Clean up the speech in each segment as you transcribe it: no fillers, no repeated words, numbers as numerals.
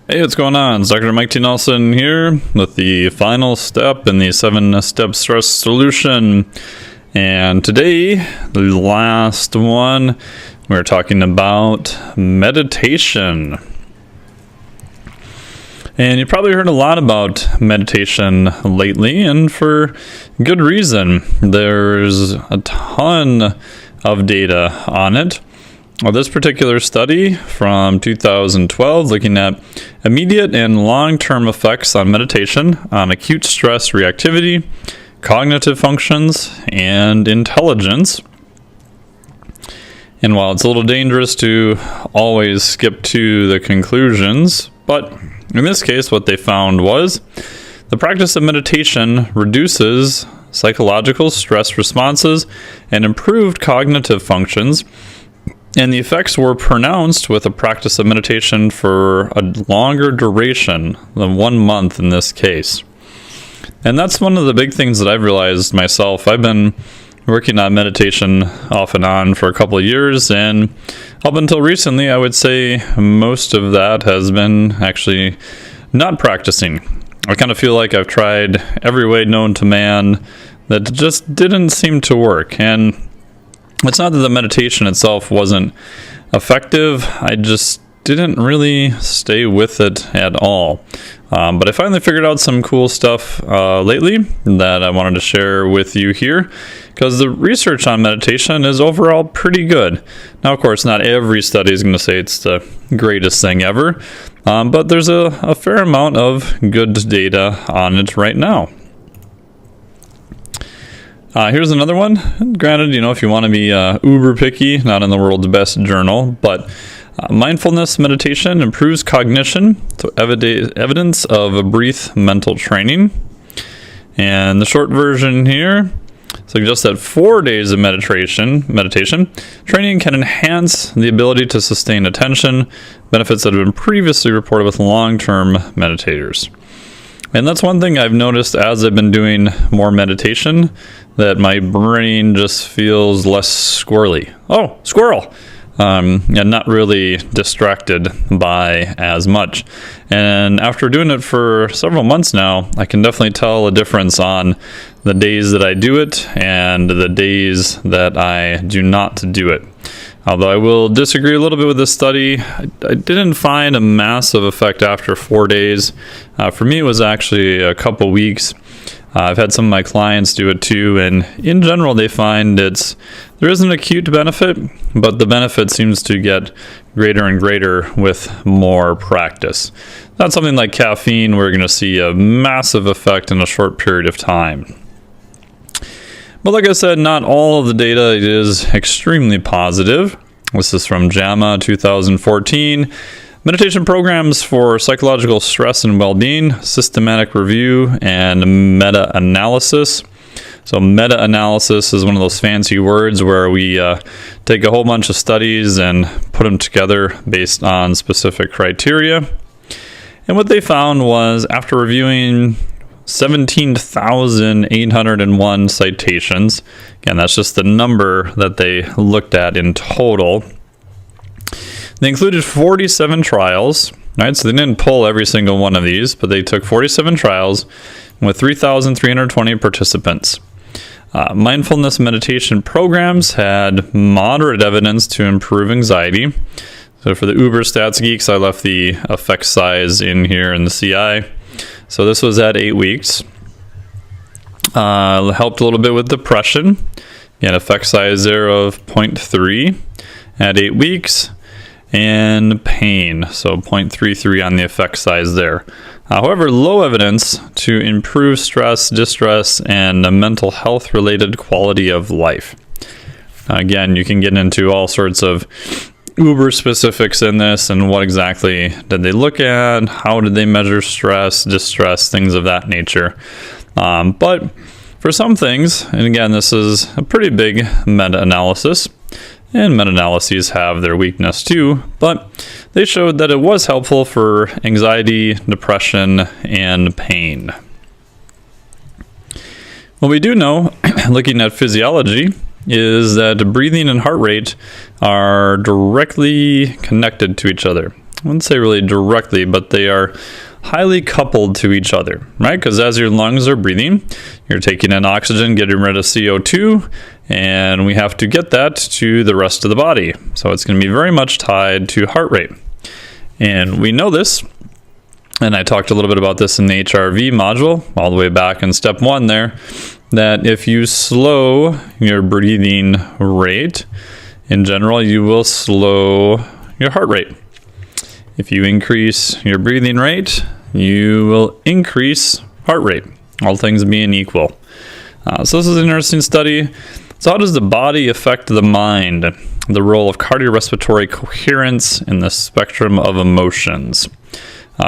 Hey, what's going on? It's Dr. Mike T. Nelson here with the final step in the 7-step stress solution. And today, the last one, we're talking about meditation. And you probably heard a lot about meditation lately, and for good reason. There's a ton of data on it. Well, this particular study from 2012 looking at immediate and long-term effects on meditation on acute stress reactivity, cognitive functions, and intelligence. And while it's a little dangerous to always skip to the conclusions, but in this case what they found was the practice of meditation reduces psychological stress responses and improved cognitive functions. And the effects were pronounced with a practice of meditation for a longer duration than 1 month in this case. And that's one of the big things that I've realized myself. I've been working on meditation off and on for a couple of years, and up until recently, I would say most of that has been actually not practicing. I kind of feel like I've tried every way known to man that just didn't seem to work. And it's not that the meditation itself wasn't effective, I just didn't really stay with it at all. But I finally figured out some cool stuff lately that I wanted to share with you here, because the research on meditation is overall pretty good. Now, of course, not every study is going to say it's the greatest thing ever, but there's a fair amount of good data on it right now. Here's another one. Granted, if you want to be uber picky, not in the world's best journal, but mindfulness meditation improves cognition, so evidence of a brief mental training. And the short version here suggests that 4 days of meditation training can enhance the ability to sustain attention, benefits that have been previously reported with long-term meditators. And that's one thing I've noticed as I've been doing more meditation, that my brain just feels less squirrely. Oh, squirrel! And not really distracted by as much. And after doing it for several months now, I can definitely tell a difference on the days that I do it and the days that I do not do it. Although I will disagree a little bit with this study, I didn't find a massive effect after 4 days. For me, it was actually a couple weeks. I've had some of my clients do it too, and in general, they find there is an acute benefit, but the benefit seems to get greater and greater with more practice. Not something like caffeine, where you're going to see a massive effect in a short period of time. But like I said, not all of the data is extremely positive. This is from JAMA 2014. Meditation programs for psychological stress and well-being, systematic review, and meta-analysis. So meta-analysis is one of those fancy words where we take a whole bunch of studies and put them together based on specific criteria. And what they found was, after reviewing 17,801 citations. Again, that's just the number that they looked at in total. They included 47 trials, right? So they didn't pull every single one of these, but they took 47 trials with 3,320 participants. Mindfulness meditation programs had moderate evidence to improve anxiety. So for the Uber stats geeks, I left the effect size in here in the CI. So this was at 8 weeks. Helped a little bit with depression. Again, effect size there of 0.3 at 8 weeks. And pain, so 0.33 on the effect size there. However, low evidence to improve stress, distress, and mental health related quality of life. Again, you can get into all sorts of uber specifics in this, and what exactly did they look at, how did they measure stress, distress, things of that nature. But for some things, and again, this is a pretty big meta-analysis, and meta-analyses have their weakness too, but they showed that it was helpful for anxiety, depression, and pain. What we do know, looking at physiology, is that breathing and heart rate are directly connected to each other. wouldn't say really directly, but they are highly coupled to each other, right? Because as your lungs are breathing, you're taking in oxygen, getting rid of CO2, and we have to get that to the rest of the body. So it's going to be very much tied to heart rate. And we know this, and I talked a little bit about this in the HRV module, all the way back in step 1 there, that if you slow your breathing rate, in general, you will slow your heart rate. If you increase your breathing rate, you will increase heart rate, all things being equal. So this is an interesting study. So how does the body affect the mind? The role of cardiorespiratory coherence in the spectrum of emotions.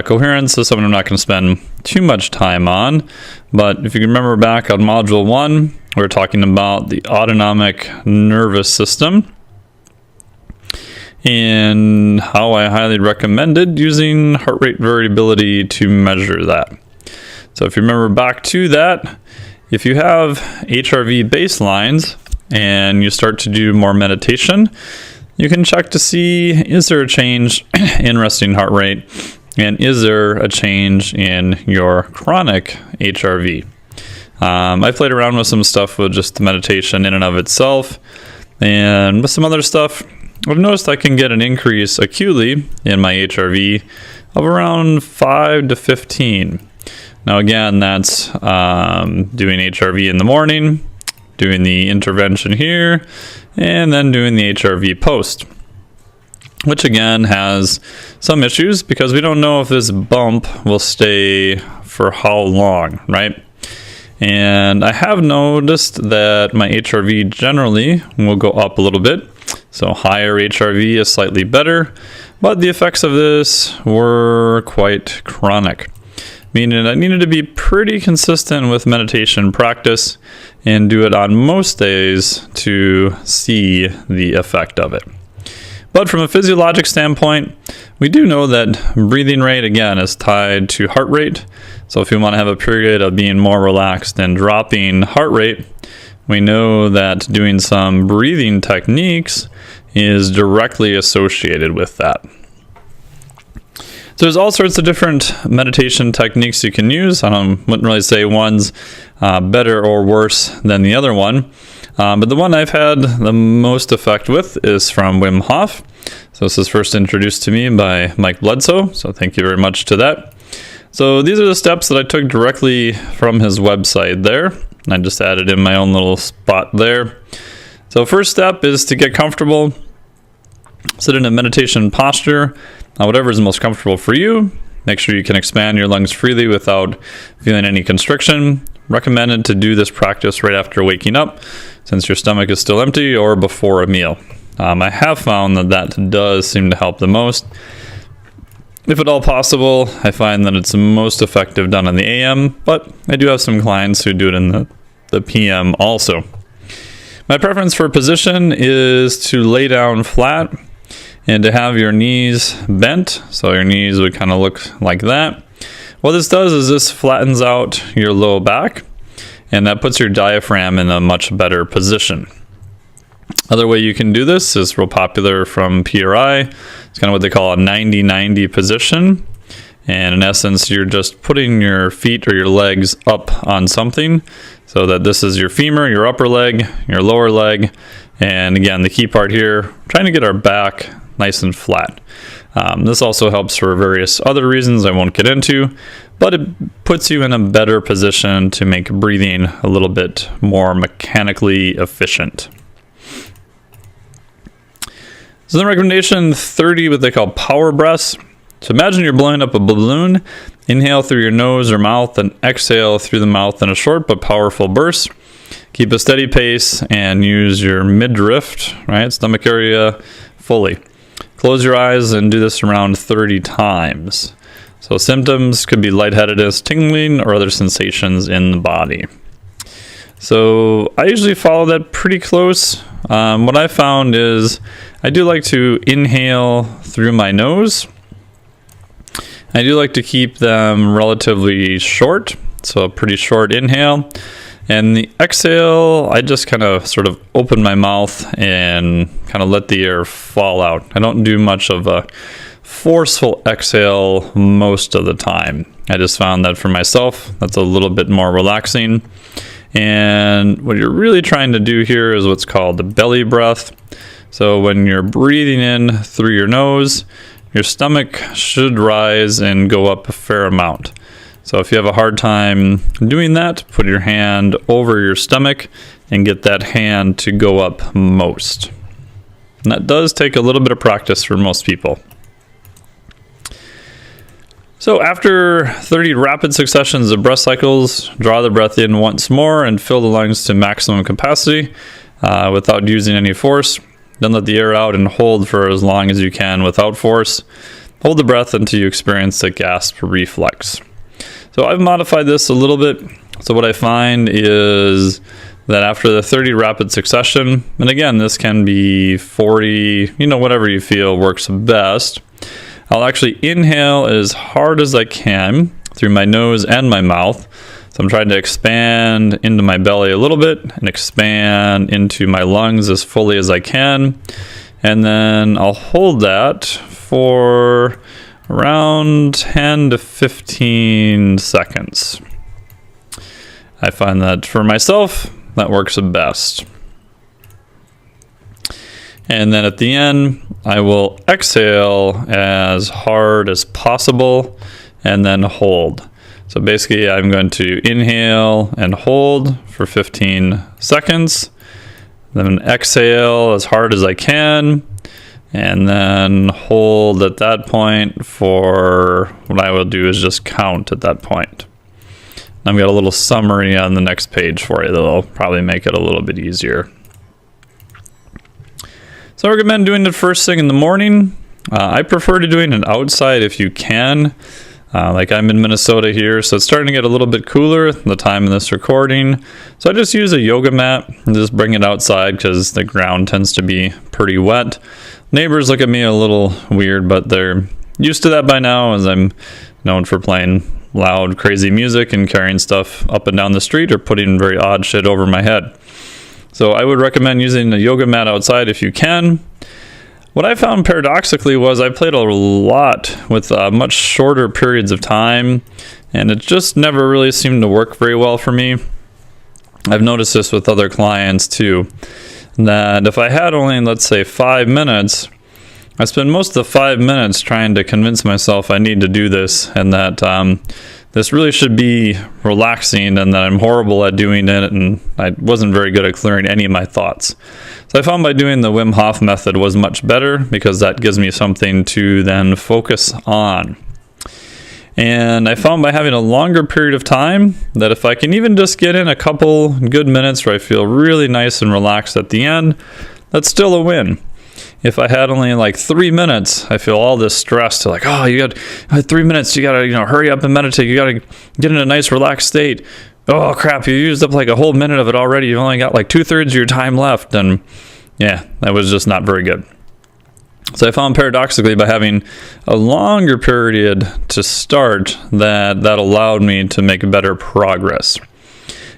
Coherence is something I'm not going to spend too much time on, but if you remember back on module 1, we were talking about the autonomic nervous system and how I highly recommended using heart rate variability to measure that. So if you remember back to that, if you have HRV baselines and you start to do more meditation, you can check to see, is there a change in resting heart rate, and is there a change in your chronic HRV? I played around with some stuff with just the meditation in and of itself, and with some other stuff, I've noticed I can get an increase acutely in my HRV of around 5 to 15. Now again, that's doing HRV in the morning, doing the intervention here, and then doing the HRV post, which again has some issues because we don't know if this bump will stay for how long, right? And I have noticed that my HRV generally will go up a little bit. So higher HRV is slightly better, but the effects of this were quite chronic, meaning I needed to be pretty consistent with meditation practice and do it on most days to see the effect of it. But from a physiologic standpoint, we do know that breathing rate, again, is tied to heart rate. So if you want to have a period of being more relaxed and dropping heart rate, we know that doing some breathing techniques is directly associated with that. So there's all sorts of different meditation techniques you can use. I wouldn't really say one's better or worse than the other one. But the one I've had the most effect with is from Wim Hof. So this was first introduced to me by Mike Bledsoe. So thank you very much to that. So these are the steps that I took directly from his website there. I just added in my own little spot there. So first step is to get comfortable. Sit in a meditation posture, whatever is most comfortable for you. Make sure you can expand your lungs freely without feeling any constriction. Recommended to do this practice right after waking up, since your stomach is still empty, or before a meal. I have found that does seem to help the most. If at all possible, I find that it's most effective done in the AM, but I do have some clients who do it in the PM also. My preference for position is to lay down flat and to have your knees bent, so your knees would kind of look like that. What this does is this flattens out your low back, and that puts your diaphragm in a much better position. Other way you can do this is real popular from PRI. It's kind of what they call a 90-90 position. And in essence, you're just putting your feet or your legs up on something so that this is your femur, your upper leg, your lower leg. And again, the key part here, trying to get our back nice and flat. This also helps for various other reasons I won't get into, but it puts you in a better position to make breathing a little bit more mechanically efficient. So then recommendation 30, what they call power breaths. So imagine you're blowing up a balloon. Inhale through your nose or mouth and exhale through the mouth in a short but powerful burst. Keep a steady pace and use your midriff, right, stomach area fully. Close your eyes and do this around 30 times. So symptoms could be lightheadedness, tingling, or other sensations in the body. So I usually follow that pretty close. What I found is I do like to inhale through my nose. I do like to keep them relatively short, so a pretty short inhale. And the exhale, I just kind of sort of open my mouth and kind of let the air fall out. I don't do much of a forceful exhale most of the time. I just found that for myself, that's a little bit more relaxing. And what you're really trying to do here is what's called the belly breath. So when you're breathing in through your nose, your stomach should rise and go up a fair amount. So if you have a hard time doing that, put your hand over your stomach and get that hand to go up most. And that does take a little bit of practice for most people. So after 30 rapid successions of breath cycles, draw the breath in once more and fill the lungs to maximum capacity without using any force. Then let the air out and hold for as long as you can without force. Hold the breath until you experience the gasp reflex. So I've modified this a little bit. So what I find is that after the 30 rapid succession, and again, this can be 40, whatever you feel works best, I'll actually inhale as hard as I can through my nose and my mouth. So I'm trying to expand into my belly a little bit and expand into my lungs as fully as I can. And then I'll hold that for around 10 to 15 seconds. I find that for myself, that works the best. And then at the end, I will exhale as hard as possible and then hold. So basically, I'm going to inhale and hold for 15 seconds, then exhale as hard as I can, and then hold at that point for what I will do is just count at that point. I've got a little summary on the next page for you that'll probably make it a little bit easier. So I recommend doing it first thing in the morning. I prefer to doing it outside if you can. Like I'm in Minnesota here, so it's starting to get a little bit cooler at the time of this recording. So I just use a yoga mat and just bring it outside because the ground tends to be pretty wet. Neighbors look at me a little weird, but they're used to that by now, as I'm known for playing loud, crazy music and carrying stuff up and down the street or putting very odd shit over my head. So I would recommend using a yoga mat outside if you can. What I found paradoxically was I played a lot with much shorter periods of time, and it just never really seemed to work very well for me. I've noticed this with other clients too, that if I had only, let's say, 5 minutes, I spend most of the 5 minutes trying to convince myself I need to do this and that this really should be relaxing and that I'm horrible at doing it and I wasn't very good at clearing any of my thoughts. So I found by doing the Wim Hof method was much better because that gives me something to then focus on. And I found by having a longer period of time that if I can even just get in a couple good minutes where I feel really nice and relaxed at the end, that's still a win. If I had only like 3 minutes, I feel all this stress to like, oh, you got 3 minutes, you gotta hurry up and meditate, you gotta get in a nice relaxed state. Oh crap, you used up like a whole minute of it already, you've only got like 2/3 of your time left, and yeah, that was just not very good. So I found paradoxically by having a longer period to start that allowed me to make better progress.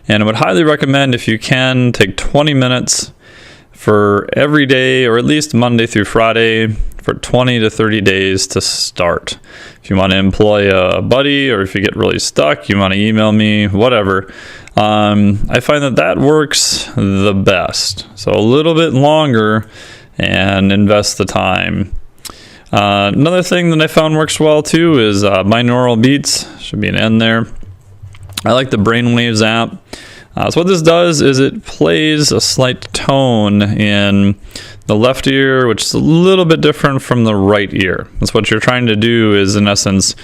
And I would highly recommend, if you can, take 20 minutes for every day, or at least Monday through Friday, for 20 to 30 days to start. If you want to employ a buddy, or if you get really stuck, you want to email me, whatever. I find that works the best. So a little bit longer and invest the time. Another thing that I found works well too is binaural beats. Should be an N there. I like the Brainwaves app. So what this does is it plays a slight tone in the left ear, which is a little bit different from the right ear. That's what you're trying to do, is in essence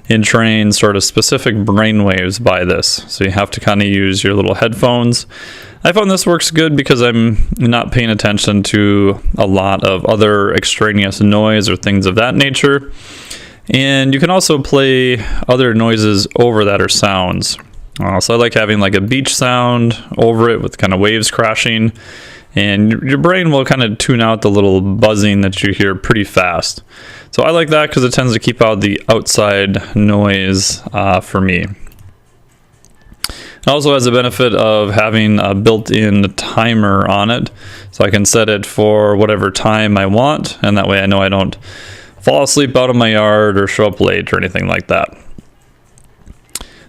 entrain sort of specific brain waves by this. So you have to kind of use your little headphones. I found this works good because I'm not paying attention to a lot of other extraneous noise or things of that nature. And you can also play other noises over that, or sounds. So I like having like a beach sound over it with kind of waves crashing, and your brain will kind of tune out the little buzzing that you hear pretty fast. So I like that because it tends to keep out the outside noise for me. It also has the benefit of having a built-in timer on it, so I can set it for whatever time I want, and that way I know I don't fall asleep out in my yard or show up late or anything like that.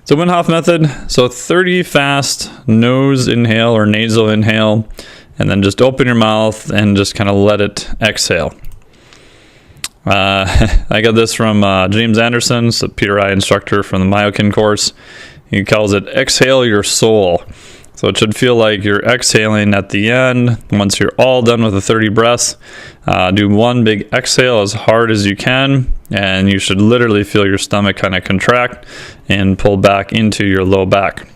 So Wim Hof method, so 30 fast nose inhale or nasal inhale, and then just open your mouth and just kind of let it exhale. I got this from James Anderson, so PRI instructor from the Myokin course. He calls it exhale your soul. So it should feel like you're exhaling at the end. Once you're all done with the 30 breaths, do one big exhale as hard as you can, and you should literally feel your stomach kind of contract and pull back into your low back.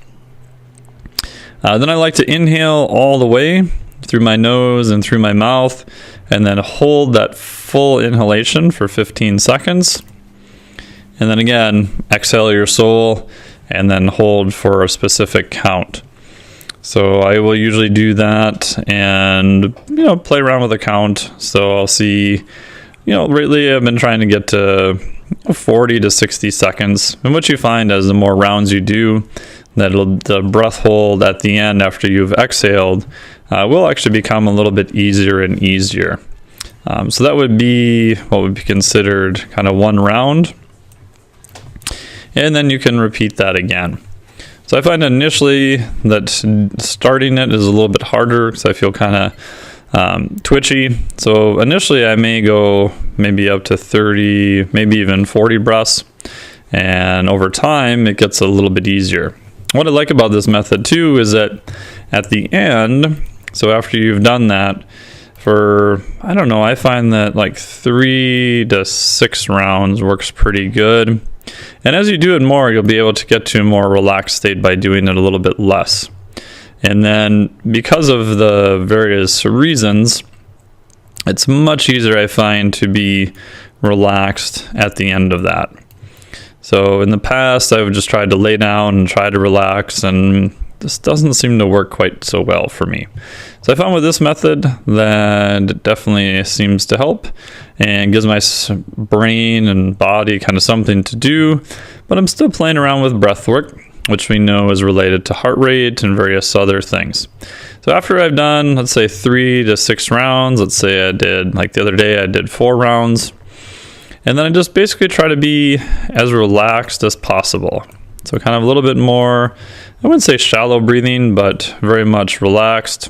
Then I like to inhale all the way through my nose and through my mouth, and then hold that full inhalation for 15 seconds. And then again, exhale your soul, and then hold for a specific count. So I will usually do that and, play around with the count. So I'll see, lately I've been trying to get to 40 to 60 seconds. And what you find as the more rounds you do, that the breath hold at the end after you've exhaled will actually become a little bit easier and easier. So that would be what would be considered kind of one round. And then you can repeat that again. So I find initially that starting it is a little bit harder because I feel kind of twitchy. So initially I may go maybe up to 30, maybe even 40 breaths. And over time it gets a little bit easier. What I like about this method too is that at the end, so after you've done that, I find that like 3 to 6 rounds works pretty good. And as you do it more, you'll be able to get to a more relaxed state by doing it a little bit less. And then because of the various reasons, it's much easier, I find, to be relaxed at the end of that. So in the past, I would just try to lay down and try to relax, and this doesn't seem to work quite so well for me. So I found with this method that it definitely seems to help and gives my brain and body kind of something to do, but I'm still playing around with breath work, which we know is related to heart rate and various other things. So after I've done, let's say 3 to 6 rounds, let's say I did, like the other day, I did 4 rounds, and then I just basically try to be as relaxed as possible. So kind of a little bit more, I wouldn't say shallow breathing, but very much relaxed.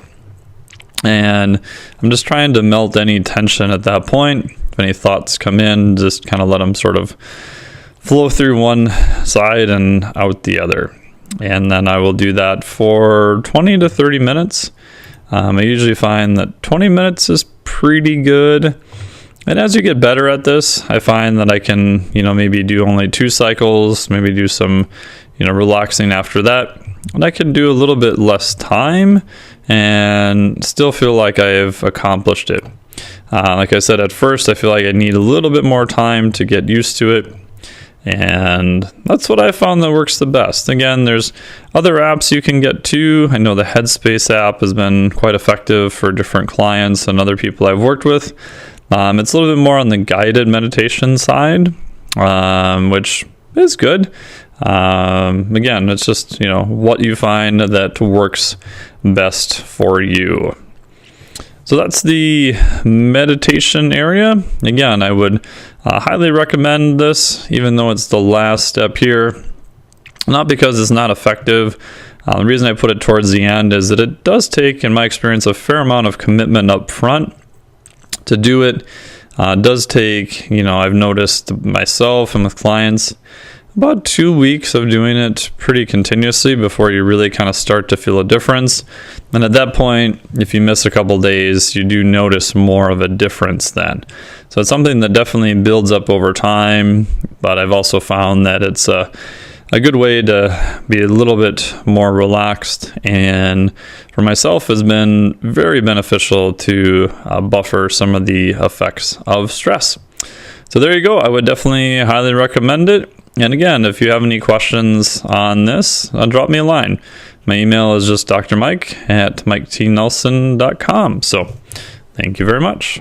And I'm just trying to melt any tension at that point. If any thoughts come in, just kind of let them sort of flow through one side and out the other. And then I will do that for 20 to 30 minutes. I usually find that 20 minutes is pretty good. And as you get better at this, I find that I can, maybe do only 2 cycles, maybe do some, relaxing after that. And I can do a little bit less time and still feel like I've accomplished it. Like I said, at first, I feel like I need a little bit more time to get used to it. And that's what I found that works the best. Again, there's other apps you can get too. I know the Headspace app has been quite effective for different clients and other people I've worked with. It's a little bit more on the guided meditation side, which is good. Again, it's just, what you find that works best for you. So that's the meditation area. Again, I would highly recommend this, even though it's the last step here. Not because it's not effective. The reason I put it towards the end is that it does take, in my experience, a fair amount of commitment up front to do it. It does take, I've noticed myself and with clients, about 2 weeks of doing it pretty continuously before you really kind of start to feel a difference. And at that point, if you miss a couple days, you do notice more of a difference then. So it's something that definitely builds up over time, but I've also found that it's a good way to be a little bit more relaxed, and for myself has been very beneficial to buffer some of the effects of stress. So there you go. I would definitely highly recommend it. And again, if you have any questions on this, drop me a line. My email is just drmike@miketnelson.com. So thank you very much.